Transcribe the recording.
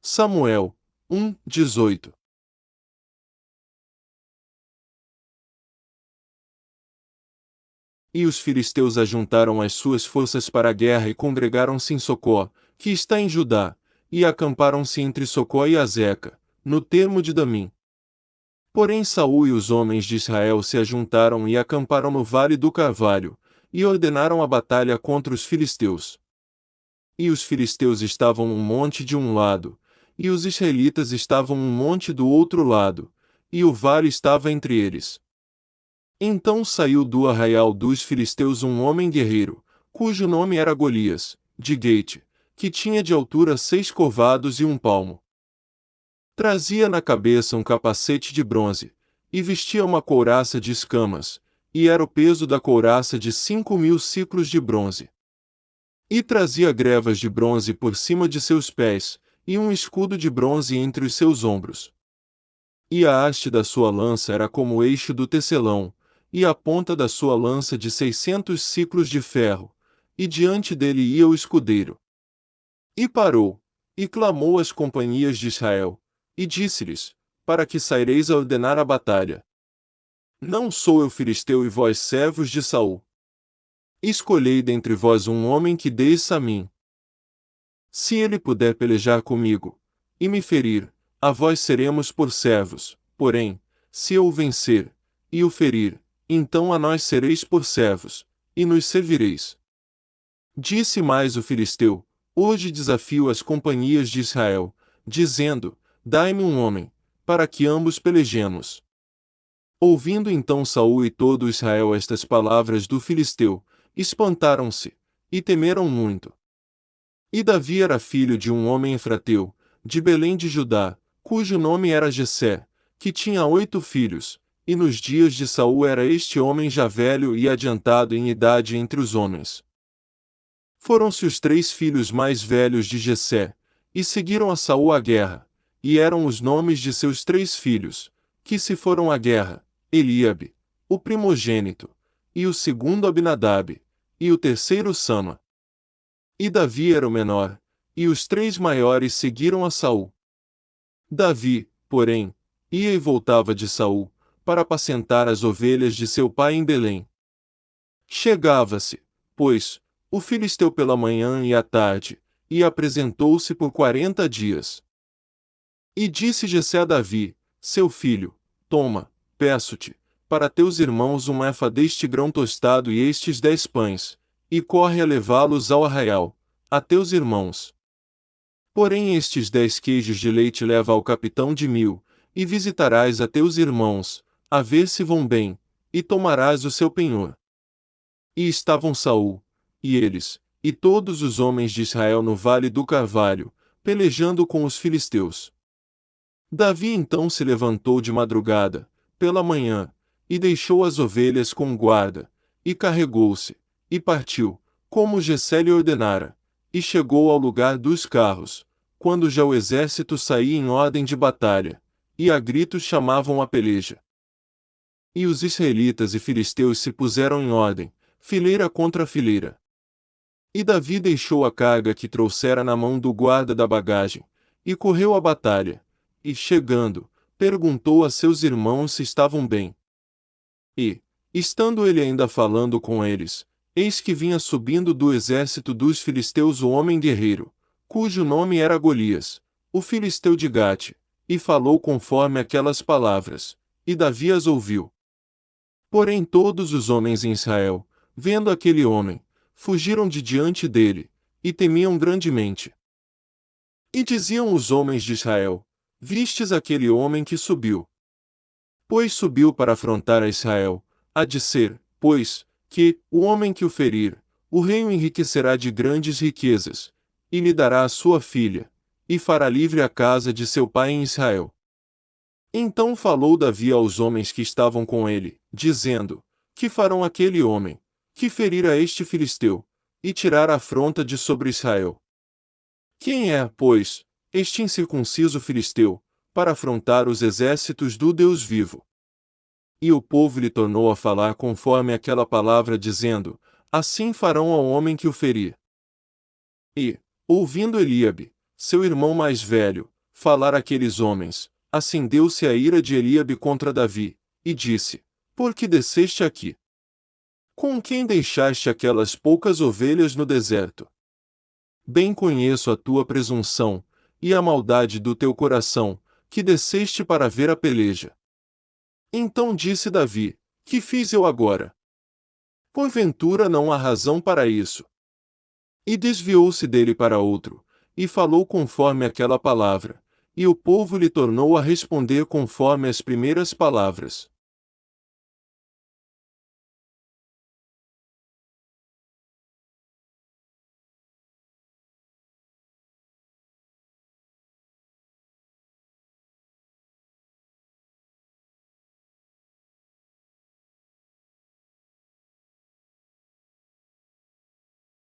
Samuel 1:18. E os filisteus ajuntaram as suas forças para a guerra e congregaram-se em Socó, que está em Judá, e acamparam-se entre Socó e Azeca, no termo de Damim. Porém Saul e os homens de Israel se ajuntaram e acamparam no vale do Carvalho, e ordenaram a batalha contra os filisteus. E os filisteus estavam um monte de um lado, e os israelitas estavam um monte do outro lado, e o vale estava entre eles. Então saiu do arraial dos filisteus um homem guerreiro, cujo nome era Golias, de Gate, que tinha de altura 6 covados e 1 palmo. Trazia na cabeça um capacete de bronze, e vestia uma couraça de escamas, e era o peso da couraça de 5.000 siclos de bronze. E trazia grevas de bronze por cima de seus pés, e um escudo de bronze entre os seus ombros. E a haste da sua lança era como o eixo do tecelão, e a ponta da sua lança de 600 siclos de ferro, e diante dele ia o escudeiro. E parou, e clamou às companhias de Israel, e disse-lhes: Para que saireis a ordenar a batalha? Não sou eu filisteu e vós servos de Saul. Escolhei dentre vós um homem que desça a mim. Se ele puder pelejar comigo, e me ferir, a vós seremos por servos, porém, se eu o vencer, e o ferir, então a nós sereis por servos, e nos servireis. Disse mais o filisteu: Hoje desafio as companhias de Israel, dizendo: Dai-me um homem, para que ambos pelejemos. Ouvindo então Saul e todo Israel estas palavras do filisteu, espantaram-se, e temeram muito. E Davi era filho de um homem efrateu, de Belém de Judá, cujo nome era Jessé, que tinha 8 filhos, e nos dias de Saul era este homem já velho e adiantado em idade entre os homens. Foram-se os 3 filhos mais velhos de Jessé, e seguiram a Saul à guerra, e eram os nomes de seus 3 filhos, que se foram à guerra: Eliabe, o primogênito, e o segundo Abinadab, e o terceiro Sama. E Davi era o menor, e os 3 maiores seguiram a Saul. Davi, porém, ia e voltava de Saul, para apacentar as ovelhas de seu pai em Belém. Chegava-se, pois, o filisteu pela manhã e à tarde, e apresentou-se por 40 dias. E disse Jessé a Davi, seu filho: Toma, peço-te, para teus irmãos um efa deste grão tostado e estes 10 pães, e corre a levá-los ao arraial, a teus irmãos. Porém estes 10 queijos de leite leva ao capitão de 1000, e visitarás a teus irmãos, a ver se vão bem, e tomarás o seu penhor. E estavam Saul, e eles, e todos os homens de Israel no vale do Carvalho, pelejando com os filisteus. Davi então se levantou de madrugada, pela manhã, e deixou as ovelhas com guarda, e carregou-se, e partiu, como Jessé lhe ordenara, e chegou ao lugar dos carros, quando já o exército saía em ordem de batalha, e a gritos chamavam a peleja. E os israelitas e filisteus se puseram em ordem, fileira contra fileira. E Davi deixou a carga que trouxera na mão do guarda da bagagem, e correu à batalha, e, chegando, perguntou a seus irmãos se estavam bem. E, estando ele ainda falando com eles, eis que vinha subindo do exército dos filisteus o homem guerreiro, cujo nome era Golias, o filisteu de Gate, e falou conforme aquelas palavras, e Davi as ouviu. Porém todos os homens em Israel, vendo aquele homem, fugiram de diante dele, e temiam grandemente. E diziam os homens de Israel: Vistes aquele homem que subiu? Pois subiu para afrontar a Israel, há de ser, pois, que, o homem que o ferir, o rei o enriquecerá de grandes riquezas, e lhe dará a sua filha, e fará livre a casa de seu pai em Israel. Então falou Davi aos homens que estavam com ele, dizendo: Que farão aquele homem, que ferir a este filisteu, e tirar a afronta de sobre Israel? Quem é, pois, este incircunciso filisteu, para afrontar os exércitos do Deus vivo? E o povo lhe tornou a falar conforme aquela palavra, dizendo: Assim farão ao homem que o ferir. E, ouvindo Eliabe, seu irmão mais velho, falar aqueles homens, acendeu-se a ira de Eliabe contra Davi, e disse: Por que desceste aqui? Com quem deixaste aquelas poucas ovelhas no deserto? Bem conheço a tua presunção, e a maldade do teu coração, que desceste para ver a peleja. Então disse Davi: Que fiz eu agora? Porventura não há razão para isso. E desviou-se dele para outro, e falou conforme aquela palavra, e o povo lhe tornou a responder conforme as primeiras palavras.